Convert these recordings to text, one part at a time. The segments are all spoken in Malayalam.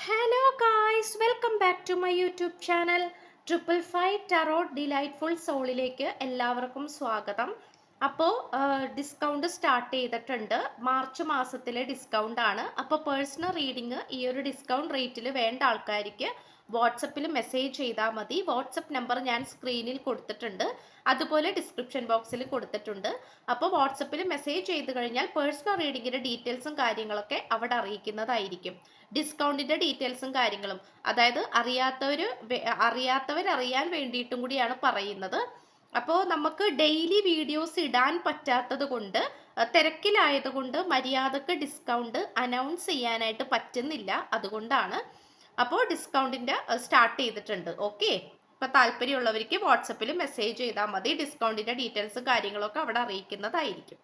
Hello guys, welcome back to my YouTube channel triple five tarot delightful സോളിലേക്ക് എല്ലാവർക്കും സ്വാഗതം. അപ്പോൾ ഡിസ്കൗണ്ട് സ്റ്റാർട്ട് ചെയ്തിട്ടുണ്ട്. മാർച്ച് മാസത്തിലെ ഡിസ്കൗണ്ട് ആണ്. അപ്പോൾ പേഴ്സണൽ റീഡിങ് ഈ ഒരു ഡിസ്കൗണ്ട് റേറ്റിൽ വേണ്ട ആൾക്കാർക്ക് വാട്സപ്പിൽ മെസ്സേജ് ചെയ്താൽ മതി. വാട്സപ്പ് നമ്പർ ഞാൻ സ്ക്രീനിൽ കൊടുത്തിട്ടുണ്ട്, അതുപോലെ ഡിസ്ക്രിപ്ഷൻ ബോക്സിൽ കൊടുത്തിട്ടുണ്ട്. അപ്പോൾ വാട്സപ്പിൽ മെസ്സേജ് ചെയ്ത് കഴിഞ്ഞാൽ പേഴ്സണൽ റീഡിങ്ങിൻ്റെ ഡീറ്റെയിൽസും കാര്യങ്ങളൊക്കെ അവിടെ അറിയിക്കുന്നതായിരിക്കും. ഡിസ്കൗണ്ടിൻ്റെ ഡീറ്റെയിൽസും കാര്യങ്ങളും, അതായത് അറിയാത്തവർ അറിയാൻ വേണ്ടിയിട്ടും കൂടിയാണ് പറയുന്നത്. അപ്പോൾ നമുക്ക് ഡെയിലി വീഡിയോസ് ഇടാൻ പറ്റാത്തത് കൊണ്ട്, തിരക്കിലായതുകൊണ്ട് മര്യാദക്ക് ഡിസ്കൗണ്ട് അനൗൺസ് ചെയ്യാനായിട്ട് പറ്റുന്നില്ല. അതുകൊണ്ടാണ്. അപ്പോൾ ഡിസ്കൗണ്ടിൻ്റെ സ്റ്റാർട്ട് ചെയ്തിട്ടുണ്ട്. ഓക്കെ, അപ്പോൾ താല്പര്യമുള്ളവർക്ക് വാട്സപ്പിൽ മെസ്സേജ് ചെയ്താൽ മതി. ഡിസ്കൗണ്ടിൻ്റെ ഡീറ്റെയിൽസും കാര്യങ്ങളൊക്കെ അവിടെ അറിയിക്കുന്നതായിരിക്കും.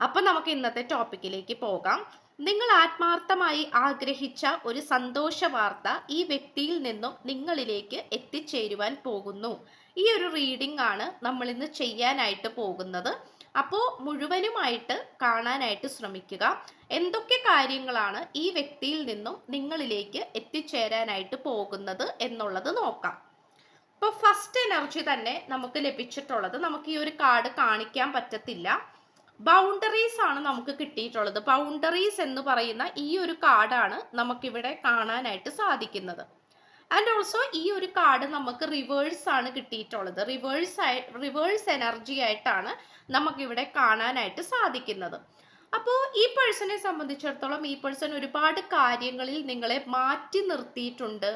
അപ്പോൾ നമുക്ക് ഇന്നത്തെ ടോപ്പിക്കിലേക്ക് പോകാം. നിങ്ങൾ ആത്മാർത്ഥമായി ആഗ്രഹിച്ച ഒരു സന്തോഷ വാർത്ത ഈ വ്യക്തിയിൽ നിന്നും നിങ്ങളിലേക്ക് എത്തിച്ചേരുവാൻ പോകുന്നു. ഈ ഒരു റീഡിംഗ് ആണ് നമ്മൾ ഇന്ന് ചെയ്യാനായിട്ട് പോകുന്നത്. അപ്പോൾ മുഴുവനുമായിട്ട് കാണാനായിട്ട് ശ്രമിക്കുക. എന്തൊക്കെ കാര്യങ്ങളാണ് ഈ വ്യക്തിയിൽ നിന്നും നിങ്ങളിലേക്ക് എത്തിച്ചേരാനായിട്ട് പോകുന്നത് എന്നുള്ളത് നോക്കാം. ഇപ്പോൾ ഫസ്റ്റ് എനർജി തന്നെ നമുക്ക് ലഭിച്ചിട്ടുള്ളത്, നമുക്ക് ഈ ഒരു കാർഡ് കാണിക്കാൻ പറ്റത്തില്ല, ബൗണ്ടറീസ് ആണ് നമുക്ക് കിട്ടിയിട്ടുള്ളത്. ബൗണ്ടറീസ് എന്ന് പറയുന്ന ഈ ഒരു കാർഡാണ് നമുക്കിവിടെ കാണാനായിട്ട് സാധിക്കുന്നത്. ആൻഡ് ഓൾസോ ഈ ഒരു കാർഡ് നമുക്ക് റിവേഴ്സ് ആണ് കിട്ടിയിട്ടുള്ളത്. റിവേഴ്സ് എനർജി ആയിട്ടാണ് നമുക്കിവിടെ കാണാനായിട്ട് സാധിക്കുന്നത്. അപ്പോൾ ഈ പേഴ്സണെ സംബന്ധിച്ചിടത്തോളം ഈ പേഴ്സൺ ഒരുപാട് കാര്യങ്ങളിൽ നിങ്ങളെ മാറ്റി നിർത്തിയിട്ടുണ്ട്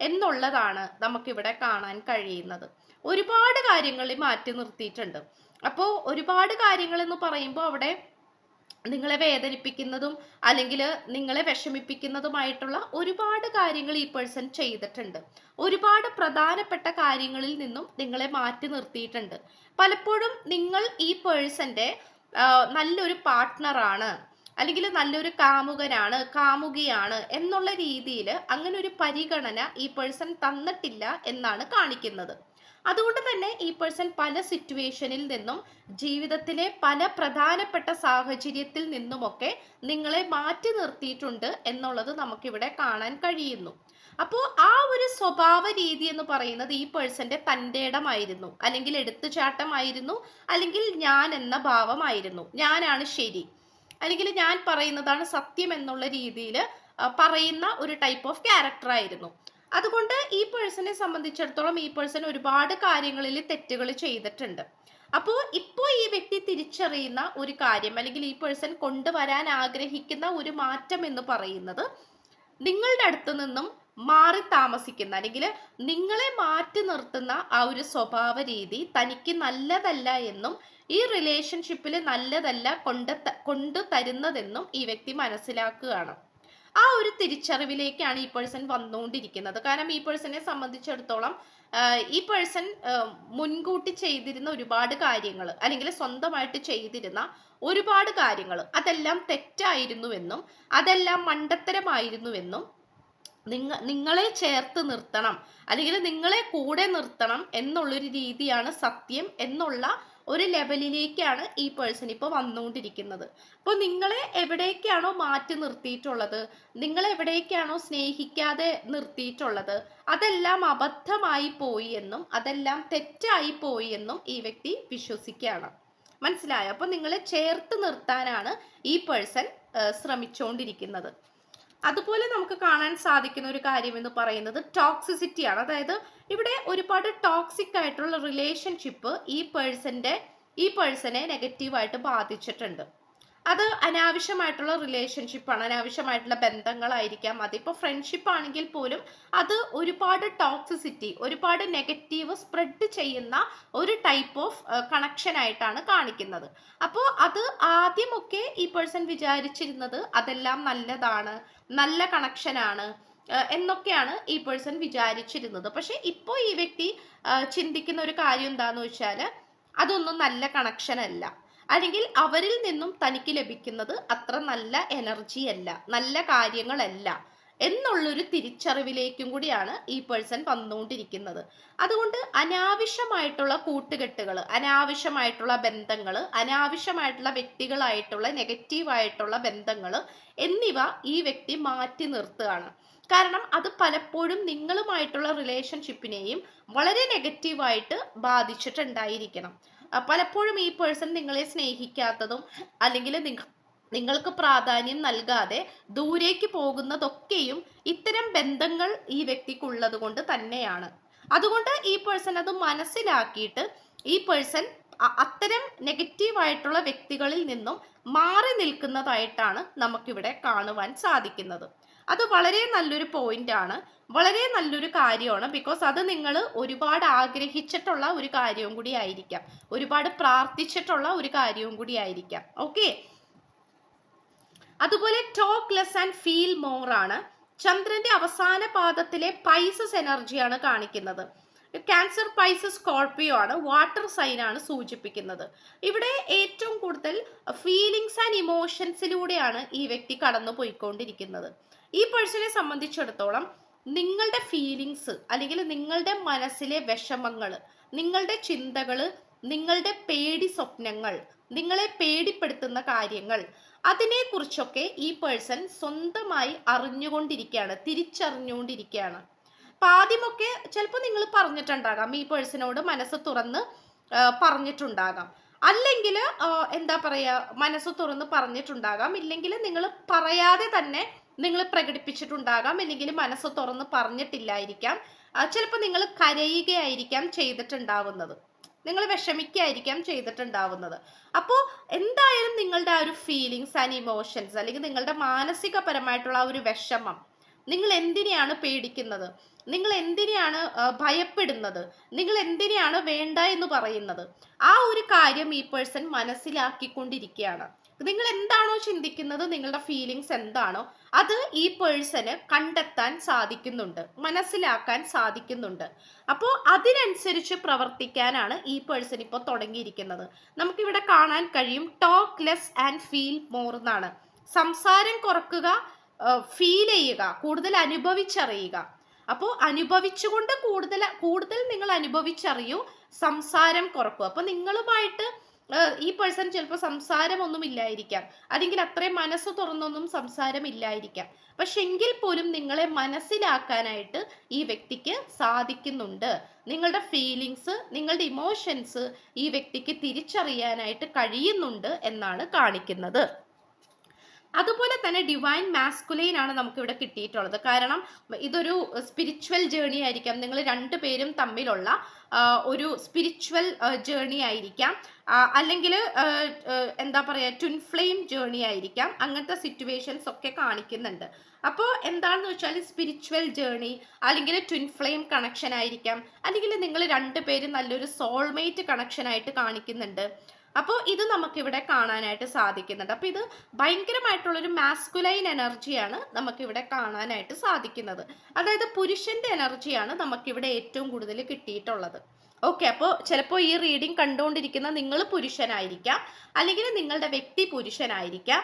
എന്നുള്ളതാണ് നമുക്കിവിടെ കാണാൻ കഴിയുന്നത്. ഒരുപാട് കാര്യങ്ങളിൽ മാറ്റി നിർത്തിയിട്ടുണ്ട്. അപ്പോൾ ഒരുപാട് കാര്യങ്ങൾ എന്ന് പറയുമ്പോൾ അവിടെ നിങ്ങളെ വേദനിപ്പിക്കുന്നതും അല്ലെങ്കിൽ നിങ്ങളെ വിഷമിപ്പിക്കുന്നതുമായിട്ടുള്ള ഒരുപാട് കാര്യങ്ങൾ ഈ പേഴ്സൺ ചെയ്തിട്ടുണ്ട്. ഒരുപാട് പ്രധാനപ്പെട്ട കാര്യങ്ങളിൽ നിന്നും നിങ്ങളെ മാറ്റി നിർത്തിയിട്ടുണ്ട്. പലപ്പോഴും നിങ്ങൾ ഈ പേഴ്സന്റെ നല്ലൊരു പാർട്ട്ണറാണ്, അല്ലെങ്കിൽ നല്ലൊരു കാമുകനാണ്, കാമുകിയാണ് എന്നുള്ള രീതിയിൽ അങ്ങനെ ഒരു പരിഗണന ഈ പേഴ്സൺ തന്നിട്ടില്ല എന്നാണ് കാണിക്കുന്നത്. അതുകൊണ്ട് തന്നെ ഈ പേഴ്സൺ പല സിറ്റുവേഷനിൽ നിന്നും, ജീവിതത്തിലെ പല പ്രധാനപ്പെട്ട സാഹചര്യത്തിൽ നിന്നുമൊക്കെ നിങ്ങളെ മാറ്റി നിർത്തിയിട്ടുണ്ട് എന്നുള്ളത് നമുക്കിവിടെ കാണാൻ കഴിയുന്നു. അപ്പോൾ ആ ഒരു സ്വഭാവ രീതി എന്ന് പറയുന്നത് ഈ പേഴ്സന്റെ തൻ്റെ ഇടമായിരുന്നു, അല്ലെങ്കിൽ എടുത്തുചാട്ടമായിരുന്നു, അല്ലെങ്കിൽ ഞാൻ എന്ന ഭാവമായിരുന്നു. ഞാനാണ് ശരി, അല്ലെങ്കിൽ ഞാൻ പറയുന്നതാണ് സത്യം എന്നുള്ള രീതിയിൽ പറയുന്ന ഒരു ടൈപ്പ് ഓഫ് ക്യാരക്ടർ ആയിരുന്നു. അതുകൊണ്ട് ഈ പേഴ്സണെ സംബന്ധിച്ചിടത്തോളം ഈ പേഴ്സൺ ഒരുപാട് കാര്യങ്ങളിൽ തെറ്റുകൾ ചെയ്തിട്ടുണ്ട്. അപ്പോൾ ഇപ്പോൾ ഈ വ്യക്തി തിരിച്ചറിയുന്ന ഒരു കാര്യം, അല്ലെങ്കിൽ ഈ പേഴ്സൺ കൊണ്ടുവരാൻ ആഗ്രഹിക്കുന്ന ഒരു മാറ്റം എന്ന് പറയുന്നത്, നിങ്ങളുടെ അടുത്ത് നിന്നും മാറി താമസിക്കുന്ന, അല്ലെങ്കിൽ നിങ്ങളെ മാറ്റി നിർത്തുന്ന ആ ഒരു സ്വഭാവ രീതി തനിക്ക് നല്ലതല്ല എന്നും ഈ റിലേഷൻഷിപ്പിൽ നല്ലതല്ല കൊണ്ടു തരുന്നതെന്നും ഈ വ്യക്തി മനസ്സിലാക്കുകയാണ്. ആ ഒരു തിരിച്ചറിവിലേക്കാണ് ഈ പേഴ്സൺ വന്നുകൊണ്ടിരിക്കുന്നത്. കാരണം ഈ പേഴ്സണെ സംബന്ധിച്ചിടത്തോളം ഈ പേഴ്സൺ മുൻകൂട്ടി ചെയ്തിരുന്ന ഒരുപാട് കാര്യങ്ങൾ, അല്ലെങ്കിൽ സ്വന്തമായിട്ട് ചെയ്തിരുന്ന ഒരുപാട് കാര്യങ്ങൾ, അതെല്ലാം തെറ്റായിരുന്നുവെന്നും അതെല്ലാം മണ്ടത്തരമായിരുന്നുവെന്നും നിങ്ങളെ ചേർത്ത് നിർത്തണം, അല്ലെങ്കിൽ നിങ്ങളെ കൂടെ നിർത്തണം എന്നുള്ളൊരു രീതിയാണ് സത്യം എന്നുള്ള ഒരു ലെവലിലേക്കാണ് ഈ പേഴ്സൺ ഇപ്പോൾ വന്നുകൊണ്ടിരിക്കുന്നത്. അപ്പോൾ നിങ്ങളെ എവിടേക്കാണോ മാറ്റി നിർത്തിയിട്ടുള്ളത്, നിങ്ങളെ എവിടേക്കാണോ സ്നേഹിക്കാതെ നിർത്തിയിട്ടുള്ളത്, അതെല്ലാം അബദ്ധമായി പോയി എന്നും അതെല്ലാം തെറ്റായി പോയി എന്നും ഈ വ്യക്തി വിശ്വസിക്കുകയാണ്. മനസ്സിലായോ? അപ്പോൾ നിങ്ങളെ ചേർത്ത് നിർത്താനാണ് ഈ പേഴ്സൺ ശ്രമിച്ചുകൊണ്ടിരിക്കുന്നത്. അതുപോലെ നമുക്ക് കാണാൻ സാധിക്കുന്ന ഒരു കാര്യം എന്ന് പറയുന്നത് ടോക്സിസിറ്റിയാണ്. അതായത് ഇവിടെ ഒരുപാട് ടോക്സിക് ആയിട്ടുള്ള റിലേഷൻഷിപ്പ് ഈ പേഴ്സണെ നെഗറ്റീവായിട്ട് ബാധിച്ചിട്ടുണ്ട്. അത് അനാവശ്യമായിട്ടുള്ള റിലേഷൻഷിപ്പാണ്, അനാവശ്യമായിട്ടുള്ള ബന്ധങ്ങളായിരിക്കാം. അതിപ്പോൾ ഫ്രണ്ട്ഷിപ്പ് ആണെങ്കിൽ പോലും അത് ഒരുപാട് ടോക്സിസിറ്റി, ഒരുപാട് നെഗറ്റീവ് സ്പ്രെഡ് ചെയ്യുന്ന ഒരു ടൈപ്പ് ഓഫ് കണക്ഷൻ ആയിട്ടാണ് കാണിക്കുന്നത്. അപ്പോൾ അത് ആദ്യമൊക്കെ ഈ പേഴ്സൺ വിചാരിച്ചിരുന്നത് അതെല്ലാം നല്ലതാണ്, നല്ല കണക്ഷനാണ് എന്നൊക്കെയാണ് ഈ പേഴ്സൺ വിചാരിച്ചിരുന്നത്. പക്ഷെ ഇപ്പോൾ ഈ വ്യക്തി ചിന്തിക്കുന്ന ഒരു കാര്യം എന്താണെന്ന് വെച്ചാൽ, അതൊന്നും നല്ല കണക്ഷൻ അല്ല, അല്ലെങ്കിൽ അവരിൽ നിന്നും തനിക്ക് ലഭിക്കുന്നത് അത്ര നല്ല എനർജി അല്ല, നല്ല കാര്യങ്ങളല്ല എന്നുള്ളൊരു തിരിച്ചറിവിലേക്കും കൂടിയാണ് ഈ പേഴ്സൺ വന്നുകൊണ്ടിരിക്കുന്നത്. അതുകൊണ്ട് അനാവശ്യമായിട്ടുള്ള കൂട്ടുകെട്ടുകൾ, അനാവശ്യമായിട്ടുള്ള ബന്ധങ്ങൾ, അനാവശ്യമായിട്ടുള്ള വ്യക്തികളായിട്ടുള്ള നെഗറ്റീവായിട്ടുള്ള ബന്ധങ്ങൾ എന്നിവ ഈ വ്യക്തി മാറ്റി നിർത്തുകയാണ്. കാരണം അത് പലപ്പോഴും നിങ്ങളുമായിട്ടുള്ള റിലേഷൻഷിപ്പിനെയും വളരെ നെഗറ്റീവായിട്ട് ബാധിച്ചിട്ടുണ്ടായിരിക്കണം. പലപ്പോഴും ഈ പേഴ്സൺ നിങ്ങളെ സ്നേഹിക്കാത്തതും അല്ലെങ്കിൽ നിങ്ങൾക്ക് പ്രാധാന്യം നൽകാതെ ദൂരേക്ക് പോകുന്നതൊക്കെയും ഇത്തരം ബന്ധങ്ങൾ ഈ വ്യക്തിക്കുള്ളത് കൊണ്ട് തന്നെയാണ്. അതുകൊണ്ട് ഈ പേഴ്സൺ അത് മനസ്സിലാക്കിയിട്ട് ഈ പേഴ്സൺ അത്തരം നെഗറ്റീവായിട്ടുള്ള വ്യക്തികളിൽ നിന്നും മാറി നിൽക്കുന്നതായിട്ടാണ് നമുക്കിവിടെ കാണുവാൻ സാധിക്കുന്നത്. അത് വളരെ നല്ലൊരു പോയിന്റ് ആണ്, വളരെ നല്ലൊരു കാര്യമാണ്. ബിക്കോസ് അത് നിങ്ങൾ ഒരുപാട് ആഗ്രഹിച്ചിട്ടുള്ള ഒരു കാര്യവും കൂടി ആയിരിക്കാം, ഒരുപാട് പ്രാർത്ഥിച്ചിട്ടുള്ള ഒരു കാര്യവും കൂടി ആയിരിക്കാം. ഓക്കെ, അതുപോലെ talk less and feel more ആണ്. ചന്ദ്രന്റെ അവസാന പാദത്തിലെ പൈസസ് എനർജിയാണ് കാണിക്കുന്നത്. ക്യാൻസർ, പൈസസ്, സ്കോർപ്പിയോ ആണ്, വാട്ടർ സൈൻ ആണ് സൂചിപ്പിക്കുന്നത്. ഇവിടെ ഏറ്റവും കൂടുതൽ ഫീലിങ്സ് ആൻഡ് ഇമോഷൻസിലൂടെയാണ് ഈ വ്യക്തി കടന്നു പോയിക്കൊണ്ടിരിക്കുന്നത്. ഈ പേഴ്സണെ സംബന്ധിച്ചിടത്തോളം നിങ്ങളുടെ ഫീലിങ്സ് അല്ലെങ്കിൽ നിങ്ങളുടെ മനസ്സിലെ വിഷമങ്ങൾ, നിങ്ങളുടെ ചിന്തകൾ, നിങ്ങളുടെ പേടി സ്വപ്നങ്ങൾ, നിങ്ങളെ പേടിപ്പെടുത്തുന്ന കാര്യങ്ങൾ, അതിനെക്കുറിച്ചൊക്കെ ഈ പേഴ്സൺ സ്വന്തമായി അറിഞ്ഞുകൊണ്ടിരിക്കുകയാണ്, തിരിച്ചറിഞ്ഞുകൊണ്ടിരിക്കുകയാണ്. അപ്പം ആദ്യമൊക്കെ ചിലപ്പോൾ നിങ്ങൾ പറഞ്ഞിട്ടുണ്ടാകാം, ഈ പേഴ്സണോട് മനസ്സ് തുറന്ന് പറഞ്ഞിട്ടുണ്ടാകാം, അല്ലെങ്കിൽ എന്താ പറയുക, മനസ്സ് തുറന്ന് പറഞ്ഞിട്ടുണ്ടാകാം, ഇല്ലെങ്കിൽ നിങ്ങൾ പറയാതെ തന്നെ നിങ്ങൾ പ്രകടിപ്പിച്ചിട്ടുണ്ടാകാം, അല്ലെങ്കിൽ മനസ്സ് തുറന്ന് പറഞ്ഞിട്ടില്ലായിരിക്കാം. ചിലപ്പോൾ നിങ്ങൾ കരയുകയായിരിക്കാം ചെയ്തിട്ടുണ്ടാവുന്നത്, നിങ്ങൾ വിഷമിക്കായിരിക്കാം ചെയ്തിട്ടുണ്ടാവുന്നത്. അപ്പോൾ എന്തായാലും നിങ്ങളുടെ ആ ഒരു ഫീലിങ്സ് ആൻഡ് ഇമോഷൻസ് അല്ലെങ്കിൽ നിങ്ങളുടെ മാനസികപരമായിട്ടുള്ള ആ ഒരു വിഷമം, നിങ്ങൾ എന്തിനെയാണ് പേടിക്കുന്നത്, നിങ്ങൾ എന്തിനെയാണ് ഭയപ്പെടുന്നത്, നിങ്ങൾ എന്തിനെയാണ് വേണ്ട എന്ന് പറയുന്നത്, ആ ഒരു കാര്യം ഈ പേഴ്സൺ മനസ്സിലാക്കിക്കൊണ്ടിരിക്കുകയാണ്. നിങ്ങൾ എന്താണോ ചിന്തിക്കുന്നത്, നിങ്ങളുടെ ഫീലിങ്സ് എന്താണോ അത് ഈ പേഴ്സണ് കണ്ടെത്താൻ സാധിക്കുന്നുണ്ട്, മനസ്സിലാക്കാൻ സാധിക്കുന്നുണ്ട്. അപ്പോൾ അതിനനുസരിച്ച് പ്രവർത്തിക്കാനാണ് ഈ പേഴ്സൺ ഇപ്പോൾ തുടങ്ങിയിരിക്കുന്നത്. നമുക്കിവിടെ കാണാൻ കഴിയും talk less and feel more എന്നാണ്. സംസാരം കുറക്കുക, ഫീൽ ചെയ്യുക, കൂടുതൽ അനുഭവിച്ചറിയുക. അപ്പോൾ അനുഭവിച്ചുകൊണ്ട് കൂടുതൽ നിങ്ങൾ അനുഭവിച്ചറിയൂ, സംസാരം കുറക്കുക. അപ്പോൾ നിങ്ങളുമായിട്ട് ഈ പേഴ്സൺ ചിലപ്പോൾ സംസാരമൊന്നും ഇല്ലായിരിക്കാം, അല്ലെങ്കിൽ അത്രയും മനസ്സ് തുറന്നൊന്നും സംസാരം ഇല്ലായിരിക്കാം. പക്ഷെ എങ്കിൽ പോലും നിങ്ങളെ മനസ്സിലാക്കാനായിട്ട് ഈ വ്യക്തിക്ക് സാധിക്കുന്നുണ്ട്. നിങ്ങളുടെ ഫീലിങ്സ്, നിങ്ങളുടെ ഇമോഷൻസ് ഈ വ്യക്തിക്ക് തിരിച്ചറിയാനായിട്ട് കഴിയുന്നുണ്ട് എന്നാണ് കാണിക്കുന്നത്. അതുപോലെ തന്നെ ഡിവൈൻ മാസ്കുലൈൻ ആണ് നമുക്ക് ഇവിടെ കിട്ടിയിട്ടുള്ളത്. കാരണം ഇതൊരു സ്പിരിച്വൽ ജേണി ആയിരിക്കാം, നിങ്ങൾ രണ്ടുപേരും തമ്മിലുള്ള ഒരു സ്പിരിച്വൽ ജേണി ആയിരിക്കാം, അല്ലെങ്കിൽ എന്താ പറയുക, ട്വിൻ ഫ്ലെയിം ജേണി ആയിരിക്കാം. അങ്ങനത്തെ സിറ്റുവേഷൻസ് ഒക്കെ കാണിക്കുന്നുണ്ട്. അപ്പോൾ എന്താണെന്ന് വെച്ചാൽ സ്പിരിച്വൽ ജേണി അല്ലെങ്കിൽ ട്വിൻ ഫ്ലെയിം കണക്ഷൻ ആയിരിക്കാം, അല്ലെങ്കിൽ നിങ്ങൾ രണ്ടുപേരും നല്ലൊരു സോൾമേറ്റ് കണക്ഷൻ ആയിട്ട് കാണിക്കുന്നുണ്ട്. അപ്പോൾ ഇത് നമുക്കിവിടെ കാണാനായിട്ട് സാധിക്കുന്നുണ്ട്. അപ്പോൾ ഇത് ഭയങ്കരമായിട്ടുള്ളൊരു മാസ്കുലൈൻ എനർജിയാണ് നമുക്കിവിടെ കാണാനായിട്ട് സാധിക്കുന്നത്. അതായത് പുരുഷന്റെ എനർജിയാണ് നമുക്കിവിടെ ഏറ്റവും കൂടുതൽ കിട്ടിയിട്ടുള്ളത്. ഓക്കെ, അപ്പോൾ ചിലപ്പോൾ ഈ റീഡിംഗ് കണ്ടുകൊണ്ടിരിക്കുന്ന നിങ്ങൾ പുരുഷനായിരിക്കാം, അല്ലെങ്കിൽ നിങ്ങളുടെ വ്യക്തി പുരുഷനായിരിക്കാം.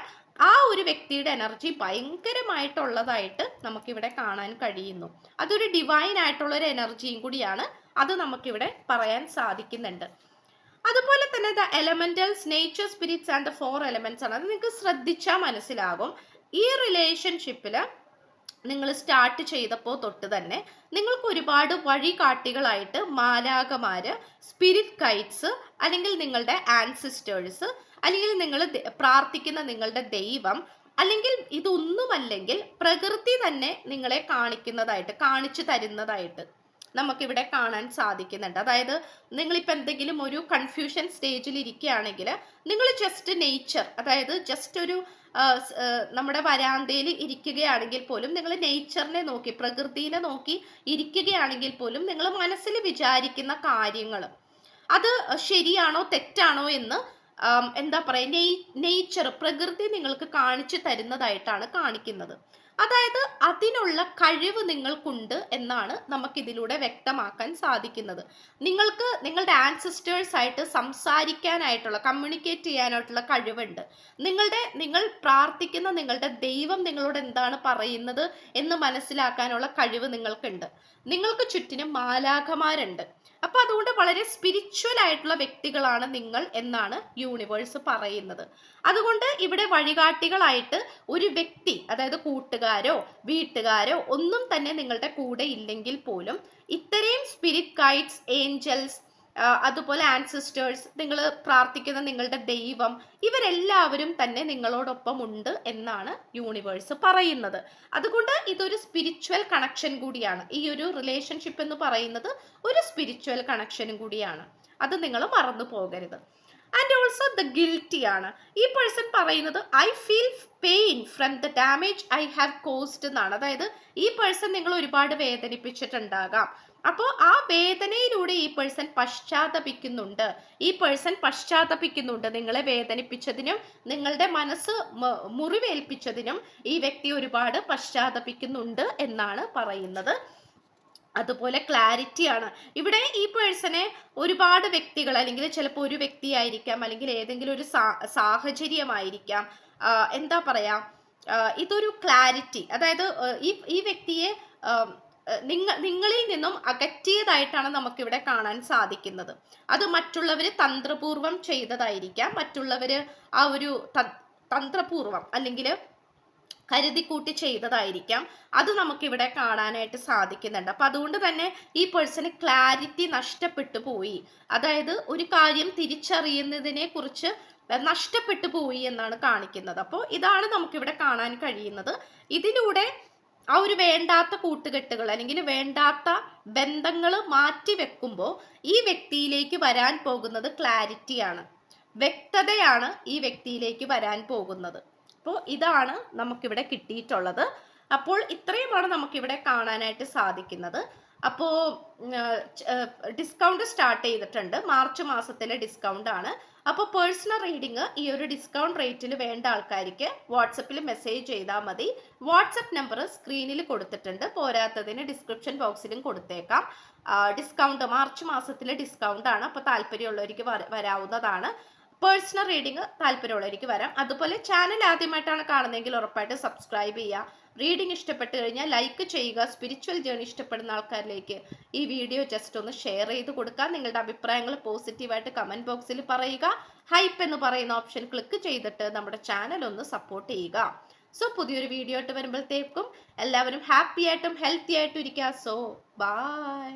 ആ ഒരു വ്യക്തിയുടെ എനർജി ഭയങ്കരമായിട്ടുള്ളതായിട്ട് നമുക്കിവിടെ കാണാൻ കഴിയുന്നു. അതൊരു ഡിവൈൻ ആയിട്ടുള്ളൊരു എനർജിയും കൂടിയാണ്, അത് നമുക്കിവിടെ പറയാൻ സാധിക്കുന്നുണ്ട്. അതുപോലെ തന്നെ the elementals, nature, spirits and the 4 elements ആണ്. അത് നിങ്ങൾക്ക് ശ്രദ്ധിച്ചാൽ മനസ്സിലാകും. ഈ റിലേഷൻഷിപ്പിൽ നിങ്ങൾ സ്റ്റാർട്ട് ചെയ്തപ്പോൾ തൊട്ട് തന്നെ നിങ്ങൾക്ക് ഒരുപാട് വഴികാട്ടികളായിട്ട് മാലാഖമാര്, സ്പിരിറ്റ് ഗൈഡ്സ്, അല്ലെങ്കിൽ നിങ്ങളുടെ ആൻസിസ്റ്റേഴ്സ്, അല്ലെങ്കിൽ നിങ്ങൾ പ്രാർത്ഥിക്കുന്ന നിങ്ങളുടെ ദൈവം, അല്ലെങ്കിൽ ഇതൊന്നുമല്ലെങ്കിൽ പ്രകൃതി തന്നെ നിങ്ങളെ കാണിച്ചു തരുന്നതായിട്ട് നമുക്കിവിടെ കാണാൻ സാധിക്കുന്നുണ്ട്. അതായത് നിങ്ങളിപ്പോൾ എന്തെങ്കിലും ഒരു കൺഫ്യൂഷൻ സ്റ്റേജിൽ ഇരിക്കുകയാണെങ്കിൽ നിങ്ങൾ ജസ്റ്റ് നേച്ചർ, അതായത് ജസ്റ്റ് ഒരു നമ്മുടെ വരാന്തയിൽ ഇരിക്കുകയാണെങ്കിൽ പോലും നിങ്ങൾ നേച്ചറിനെ നോക്കി, പ്രകൃതിനെ നോക്കി ഇരിക്കുകയാണെങ്കിൽ പോലും നിങ്ങൾ മനസ്സിൽ വിചാരിക്കുന്ന കാര്യങ്ങൾ അത് ശരിയാണോ തെറ്റാണോ എന്ന് എന്താ പറയുക, നേച്ചർ, പ്രകൃതി നിങ്ങൾക്ക് കാണിച്ചു തരുന്നതായിട്ടാണ് കാണിക്കുന്നത്. അതായത് അതിനുള്ള കഴിവ് നിങ്ങൾക്കുണ്ട് എന്നാണ് നമുക്കിതിലൂടെ വ്യക്തമാക്കാൻ സാധിക്കുന്നത്. നിങ്ങൾക്ക് നിങ്ങളുടെ ആൻസിസ്റ്റേഴ്സ് ആയിട്ട് സംസാരിക്കാനായിട്ടുള്ള, കമ്മ്യൂണിക്കേറ്റ് ചെയ്യാനായിട്ടുള്ള കഴിവുണ്ട്. നിങ്ങൾ പ്രാർത്ഥിക്കുന്ന നിങ്ങളുടെ ദൈവം നിങ്ങളോട് എന്താണ് പറയുന്നത് എന്ന് മനസ്സിലാക്കാനുള്ള കഴിവ് നിങ്ങൾക്കുണ്ട്. നിങ്ങൾക്ക് ചുറ്റിനും മാലാഖമാരുണ്ട്. അപ്പൊ അതുകൊണ്ട് വളരെ സ്പിരിച്വൽ ആയിട്ടുള്ള വ്യക്തികളാണ് നിങ്ങൾ എന്നാണ് യൂണിവേഴ്സ് പറയുന്നത്. അതുകൊണ്ട് ഇവിടെ വഴികാട്ടികളായിട്ട് ഒരു വ്യക്തി, അതായത് കൂട്ടുകാരോ വീട്ടുകാരോ ഒന്നും തന്നെ നിങ്ങളുടെ കൂടെ ഇല്ലെങ്കിൽ പോലും ഇത്രയും സ്പിരിറ്റ് ഗൈഡ്സ്, ഏഞ്ചൽസ്, അതുപോലെ ആൻസിസ്റ്റേഴ്സ്, നിങ്ങൾ പ്രാർത്ഥിക്കുന്ന നിങ്ങളുടെ ദൈവം, ഇവരെല്ലാവരും തന്നെ നിങ്ങളോടൊപ്പം ഉണ്ട് എന്നാണ് യൂണിവേഴ്സ് പറയുന്നത്. അതുകൊണ്ട് ഇതൊരു സ്പിരിച്വൽ കണക്ഷൻ കൂടിയാണ്. ഈ ഒരു റിലേഷൻഷിപ്പ് എന്ന് പറയുന്നത് ഒരു സ്പിരിച്വൽ കണക്ഷനും കൂടിയാണ്. അത് നിങ്ങൾ മറന്നു പോകരുത്. ആൻഡ് ഓൾസോ ദ ഗിൽറ്റി ആണ്. ഈ പേഴ്സൺ പറയുന്നത് I feel pain from the damage I have caused എന്നാണ്. അതായത് ഈ പേഴ്സൺ നിങ്ങൾ ഒരുപാട് വേദനിപ്പിച്ചിട്ടുണ്ടാകാം. അപ്പോൾ ആ വേദനയിലൂടെ ഈ പേഴ്സൺ പശ്ചാത്തപിക്കുന്നുണ്ട്. നിങ്ങളെ വേദനിപ്പിച്ചതിനും നിങ്ങളുടെ മനസ്സ് മുറിവേൽപ്പിച്ചതിനും ഈ വ്യക്തി ഒരുപാട് പശ്ചാത്തപിക്കുന്നുണ്ട് എന്നാണ് പറയുന്നത്. അതുപോലെ ക്ലാരിറ്റി ആണ്. ഇവിടെ ഈ പേഴ്സണെ ഒരുപാട് വ്യക്തികൾ, അല്ലെങ്കിൽ ചിലപ്പോൾ ഒരു വ്യക്തിയായിരിക്കാം, അല്ലെങ്കിൽ ഏതെങ്കിലും ഒരു സാഹചര്യമായിരിക്കാം, എന്താ പറയാ, ഇതൊരു ക്ലാരിറ്റി, അതായത് ഈ വ്യക്തിയെ നിങ്ങളിൽ നിന്നും അകറ്റിയതായിട്ടാണ് നമുക്കിവിടെ കാണാൻ സാധിക്കുന്നത്. അത് മറ്റുള്ളവർ തന്ത്രപൂർവം ചെയ്തതായിരിക്കാം, മറ്റുള്ളവർ ആ ഒരു തന്ത്രപൂർവം അല്ലെങ്കിൽ കരുതിക്കൂട്ടി ചെയ്തതായിരിക്കാം. അത് നമുക്കിവിടെ കാണാനായിട്ട് സാധിക്കുന്നുണ്ട്. അപ്പൊ അതുകൊണ്ട് തന്നെ ഈ പേഴ്സണ് ക്ലാരിറ്റി നഷ്ടപ്പെട്ടു പോയി, അതായത് ഒരു കാര്യം തിരിച്ചറിയുന്നതിനെ കുറിച്ച് നഷ്ടപ്പെട്ടു പോയി എന്നാണ് കാണിക്കുന്നത്. അപ്പോൾ ഇതാണ് നമുക്കിവിടെ കാണാൻ കഴിയുന്നത്. ഇതിലൂടെ ആ ഒരു വേണ്ടാത്ത കൂട്ടുകെട്ടുകൾ അല്ലെങ്കിൽ വേണ്ടാത്ത ബന്ധങ്ങൾ മാറ്റി വെക്കുമ്പോൾ ഈ വ്യക്തിയിലേക്ക് വരാൻ പോകുന്നത് ക്ലാരിറ്റിയാണ്, വ്യക്തതയാണ് ഈ വ്യക്തിയിലേക്ക് വരാൻ പോകുന്നത്. അപ്പോൾ ഇതാണ് നമുക്കിവിടെ കിട്ടിയിട്ടുള്ളത്. അപ്പോൾ ഇത്രയുമാണ് നമുക്കിവിടെ കാണാനായിട്ട് സാധിക്കുന്നത്. അപ്പോൾ ഡിസ്കൗണ്ട് സ്റ്റാർട്ട് ചെയ്തിട്ടുണ്ട്, മാർച്ച് മാസത്തിലെ ഡിസ്കൗണ്ട് ആണ്. അപ്പോൾ പേഴ്സണൽ റീഡിങ് ഈ ഒരു ഡിസ്കൗണ്ട് റേറ്റിൽ വേണ്ട ആൾക്കാർക്ക് വാട്സപ്പിൽ മെസ്സേജ് ചെയ്താൽ മതി. വാട്സപ്പ് നമ്പർ സ്ക്രീനിൽ കൊടുത്തിട്ടുണ്ട്, പോരാത്തതിന് ഡിസ്ക്രിപ്ഷൻ ബോക്സിലും കൊടുത്തേക്കാം. ഡിസ്കൗണ്ട് മാർച്ച് മാസത്തിലെ ഡിസ്കൗണ്ട് ആണ്. അപ്പോൾ താല്പര്യമുള്ളവർക്ക് വരാവുന്നതാണ്. പേഴ്സണൽ റീഡിങ് താല്പര്യമുള്ളവർക്ക് വരാം. അതുപോലെ ചാനൽ ആദ്യമായിട്ടാണ് കാണുന്നതെങ്കിൽ ഉറപ്പായിട്ട് സബ്സ്ക്രൈബ് ചെയ്യുക. റീഡിങ് ഇഷ്ടപ്പെട്ട് കഴിഞ്ഞാൽ ലൈക്ക് ചെയ്യുക. സ്പിരിച്വൽ ജേർണി ഇഷ്ടപ്പെടുന്ന ആൾക്കാരിലേക്ക് ഈ വീഡിയോ ജസ്റ്റ് ഒന്ന് ഷെയർ ചെയ്ത് കൊടുക്കുക. നിങ്ങളുടെ അഭിപ്രായങ്ങൾ പോസിറ്റീവായിട്ട് കമന്റ് ബോക്സിൽ പറയുക. ഹൈപ്പ് എന്ന് പറയുന്ന ഓപ്ഷൻ ക്ലിക്ക് ചെയ്തിട്ട് നമ്മുടെ ചാനൽ ഒന്ന് സപ്പോർട്ട് ചെയ്യുക. സോ പുതിയൊരു വീഡിയോ ആയിട്ട് വരുമ്പോഴത്തേക്കും എല്ലാവരും ഹാപ്പി ആയിട്ടും ഹെൽത്തി ആയിട്ടും ഇരിക്കുക. So by.